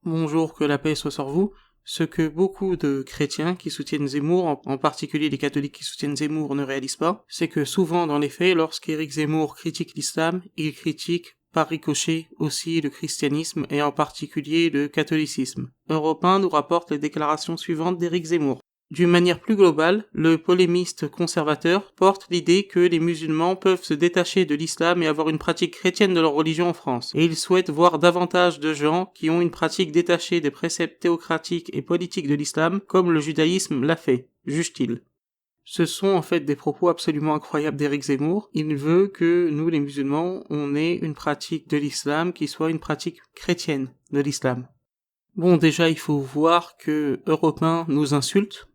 Bonjour, que la paix soit sur vous. Ce que beaucoup de chrétiens qui soutiennent Zemmour, en particulier les catholiques qui soutiennent Zemmour, ne réalisent pas, c'est que souvent dans les faits, lorsqu'Éric Zemmour critique l'islam, il critique par ricochet aussi le christianisme et en particulier le catholicisme. Europe 1 nous rapporte les déclarations suivantes d'Éric Zemmour. D'une manière plus globale, le polémiste conservateur porte l'idée que les musulmans peuvent se détacher de l'islam et avoir une pratique chrétienne de leur religion en France. Et il souhaite voir davantage de gens qui ont une pratique détachée des préceptes théocratiques et politiques de l'islam, comme le judaïsme l'a fait, juge-t-il. Ce sont en fait des propos absolument incroyables d'Éric Zemmour. Il veut que nous, les musulmans, on ait une pratique de l'islam qui soit une pratique chrétienne de l'islam. Bon, déjà, il faut voir que Europe 1 nous insulte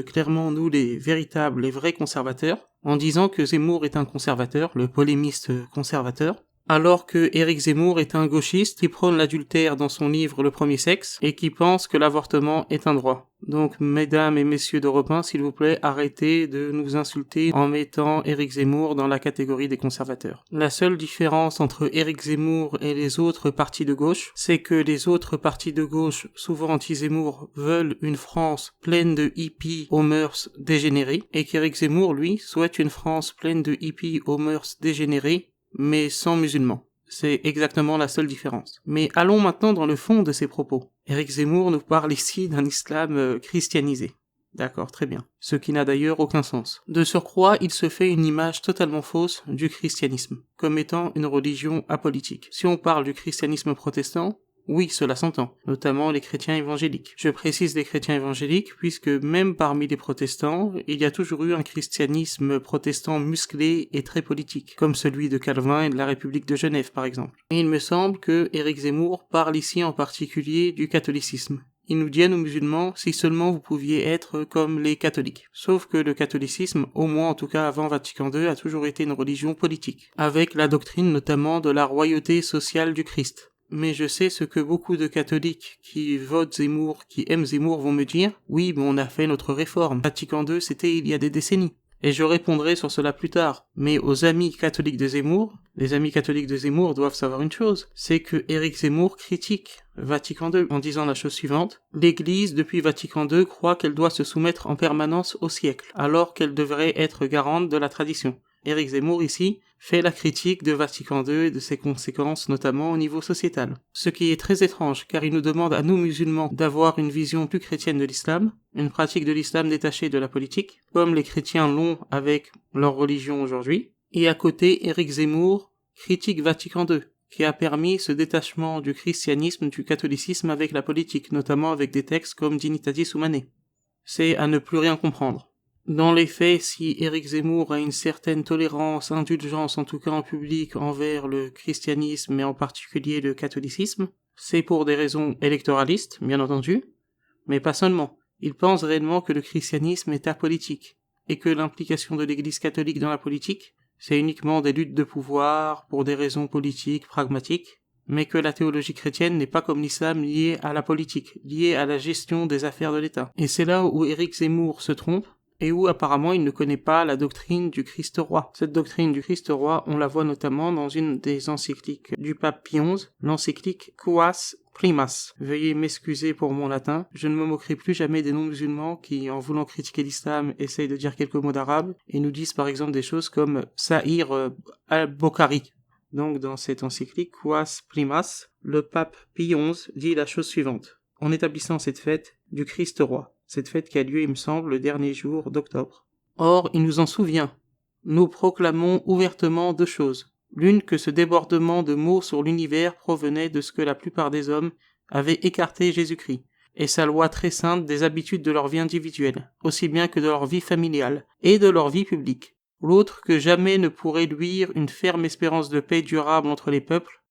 clairement, nous, les véritables, les vrais conservateurs, en disant que Zemmour est un conservateur, le polémiste conservateur, alors que Éric Zemmour est un gauchiste qui prône l'adultère dans son livre Le Premier Sexe et qui pense que l'avortement est un droit. Donc, mesdames et messieurs d'Europe 1, s'il vous plaît, arrêtez de nous insulter en mettant Éric Zemmour dans la catégorie des conservateurs. La seule différence entre Éric Zemmour et les autres partis de gauche, c'est que les autres partis de gauche, souvent anti-Zemmour, veulent une France pleine de hippies aux mœurs dégénérées, et qu'Éric Zemmour, lui, souhaite une France pleine de hippies aux mœurs dégénérées, mais sans musulmans. C'est exactement la seule différence. Mais allons maintenant dans le fond de ses propos. Éric Zemmour nous parle ici d'un islam christianisé. D'accord, très bien. Ce qui n'a d'ailleurs aucun sens. De surcroît, il se fait une image totalement fausse du christianisme, comme étant une religion apolitique. Si on parle du christianisme protestant, oui, cela s'entend, notamment les chrétiens évangéliques. Je précise les chrétiens évangéliques puisque même parmi les protestants, il y a toujours eu un christianisme protestant musclé et très politique, comme celui de Calvin et de la République de Genève par exemple. Et il me semble que Éric Zemmour parle ici en particulier du catholicisme. Il nous dit à nous musulmans, si seulement vous pouviez être comme les catholiques. Sauf que le catholicisme, au moins en tout cas avant Vatican II, a toujours été une religion politique, avec la doctrine notamment de la royauté sociale du Christ. Mais je sais ce que beaucoup de catholiques qui votent Zemmour, qui aiment Zemmour vont me dire, oui, mais on a fait notre réforme. Vatican II, c'était il y a des décennies. Et je répondrai sur cela plus tard. Mais aux amis catholiques de Zemmour, les amis catholiques de Zemmour doivent savoir une chose, c'est que Éric Zemmour critique Vatican II en disant la chose suivante, l'Église depuis Vatican II croit qu'elle doit se soumettre en permanence au siècle, alors qu'elle devrait être garante de la tradition. Éric Zemmour ici fait la critique de Vatican II et de ses conséquences notamment au niveau sociétal. Ce qui est très étrange car il nous demande à nous musulmans d'avoir une vision plus chrétienne de l'islam, une pratique de l'islam détachée de la politique, comme les chrétiens l'ont avec leur religion aujourd'hui, et à côté Éric Zemmour critique Vatican II, qui a permis ce détachement du christianisme, du catholicisme avec la politique, notamment avec des textes comme Dignitatis Humanae. C'est à ne plus rien comprendre. Dans les faits, si Éric Zemmour a une certaine tolérance, indulgence en tout cas en public envers le christianisme et en particulier le catholicisme, c'est pour des raisons électoralistes, bien entendu, mais pas seulement. Il pense réellement que le christianisme est apolitique, et que l'implication de l'Église catholique dans la politique, c'est uniquement des luttes de pouvoir pour des raisons politiques, pragmatiques, mais que la théologie chrétienne n'est pas comme l'islam liée à la politique, liée à la gestion des affaires de l'État. Et c'est là où Éric Zemmour se trompe, et où apparemment il ne connaît pas la doctrine du Christ roi. Cette doctrine du Christ roi, on la voit notamment dans une des encycliques du pape Pie XI, l'encyclique Quas Primas. Veuillez m'excuser pour mon latin, je ne me moquerai plus jamais des non-musulmans qui, en voulant critiquer l'islam, essayent de dire quelques mots d'arabe, et nous disent par exemple des choses comme Sahir al-Bokhari. Donc dans cette encyclique Quas Primas, le pape Pie XI dit la chose suivante. En établissant cette fête du Christ roi, cette fête qui a lieu, il me semble, le dernier jour d'octobre. Or, il nous en souvient. Nous proclamons ouvertement deux choses. L'une, que ce débordement de mots sur l'univers provenait de ce que la plupart des hommes avaient écarté Jésus-Christ, et sa loi très sainte des habitudes de leur vie individuelle, aussi bien que de leur vie familiale, et de leur vie publique. L'autre, que jamais ne pourrait luire une ferme espérance de paix durable entre les peuples,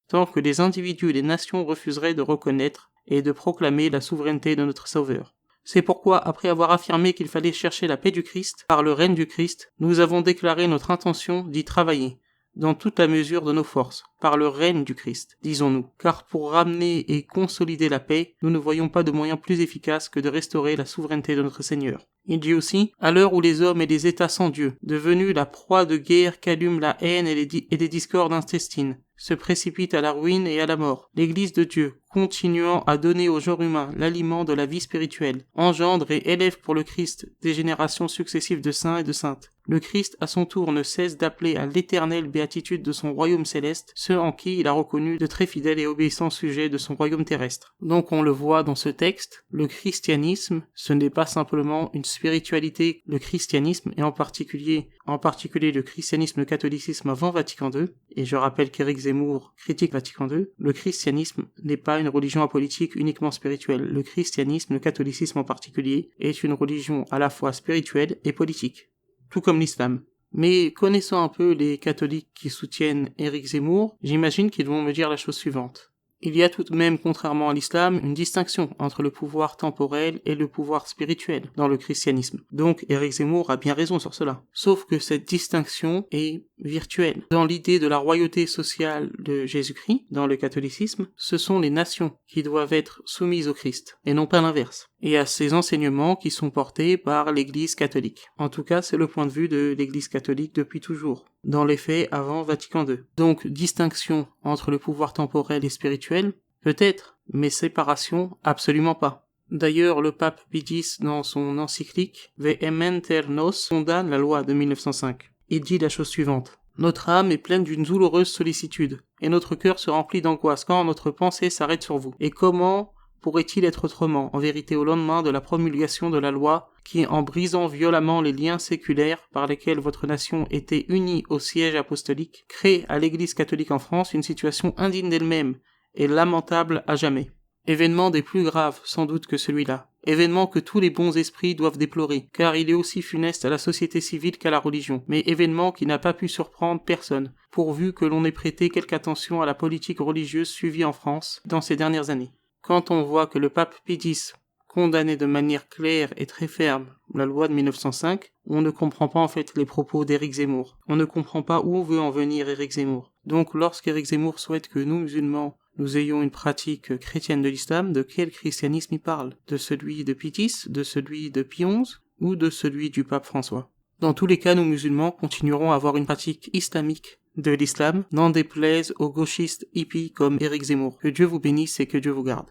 tant que les individus et les nations refuseraient de reconnaître et de proclamer la souveraineté de notre Sauveur. C'est pourquoi, après avoir affirmé qu'il fallait chercher la paix du Christ, par le règne du Christ, nous avons déclaré notre intention d'y travailler, dans toute la mesure de nos forces, par le règne du Christ, disons-nous. Car pour ramener et consolider la paix, nous ne voyons pas de moyen plus efficace que de restaurer la souveraineté de notre Seigneur. Il dit aussi, à l'heure où les hommes et les États sans Dieu, devenus la proie de guerres qu'allument la haine et des discordes intestines, se précipite à la ruine et à la mort. L'Église de Dieu, continuant à donner au genre humain l'aliment de la vie spirituelle, engendre et élève pour le Christ des générations successives de saints et de saintes. Le Christ, à son tour, ne cesse d'appeler à l'éternelle béatitude de son royaume céleste ceux en qui il a reconnu de très fidèles et obéissants sujets de son royaume terrestre. Donc on le voit dans ce texte, le christianisme, ce n'est pas simplement une spiritualité, le christianisme, et en particulier le christianisme, le catholicisme avant Vatican II, et je rappelle qu'Éric Zemmour critique Vatican II, le christianisme n'est pas une religion apolitique uniquement spirituelle. Le christianisme, le catholicisme en particulier, est une religion à la fois spirituelle et politique, tout comme l'islam. Mais connaissant un peu les catholiques qui soutiennent Éric Zemmour, j'imagine qu'ils vont me dire la chose suivante. Il y a tout de même, contrairement à l'islam, une distinction entre le pouvoir temporel et le pouvoir spirituel dans le christianisme. Donc Éric Zemmour a bien raison sur cela. Sauf que cette distinction est virtuelle. Dans l'idée de la royauté sociale de Jésus-Christ, dans le catholicisme, ce sont les nations qui doivent être soumises au Christ, et non pas l'inverse. Et à ces enseignements qui sont portés par l'Église catholique. En tout cas, c'est le point de vue de l'Église catholique depuis toujours, dans les faits avant Vatican II. Donc, distinction entre le pouvoir temporel et spirituel, peut-être, mais séparation, absolument pas. D'ailleurs, le pape Pie X, dans son encyclique Vehementer Nos, condamne la loi de 1905. Il dit la chose suivante. Notre âme est pleine d'une douloureuse sollicitude, et notre cœur se remplit d'angoisse quand notre pensée s'arrête sur vous. Et comment pourrait-il être autrement, en vérité, au lendemain de la promulgation de la loi qui, en brisant violemment les liens séculaires par lesquels votre nation était unie au siège apostolique, crée à l'Église catholique en France une situation indigne d'elle-même et lamentable à jamais. Événement des plus graves, sans doute, que celui-là. Événement que tous les bons esprits doivent déplorer, car il est aussi funeste à la société civile qu'à la religion, mais événement qui n'a pas pu surprendre personne, pourvu que l'on ait prêté quelque attention à la politique religieuse suivie en France dans ces dernières années. Quand on voit que le pape Pie X condamnait de manière claire et très ferme la loi de 1905, on ne comprend pas en fait les propos d'Éric Zemmour. On ne comprend pas où veut en venir Éric Zemmour. Donc lorsqu'Éric Zemmour souhaite que nous musulmans, nous ayons une pratique chrétienne de l'islam, de quel christianisme il parle? De celui de Pie X, de celui de Pie XI ou de celui du pape François? Dans tous les cas, nous musulmans continuerons à avoir une pratique islamique de l'islam, n'en déplaise aux gauchistes hippies comme Éric Zemmour. Que Dieu vous bénisse et que Dieu vous garde.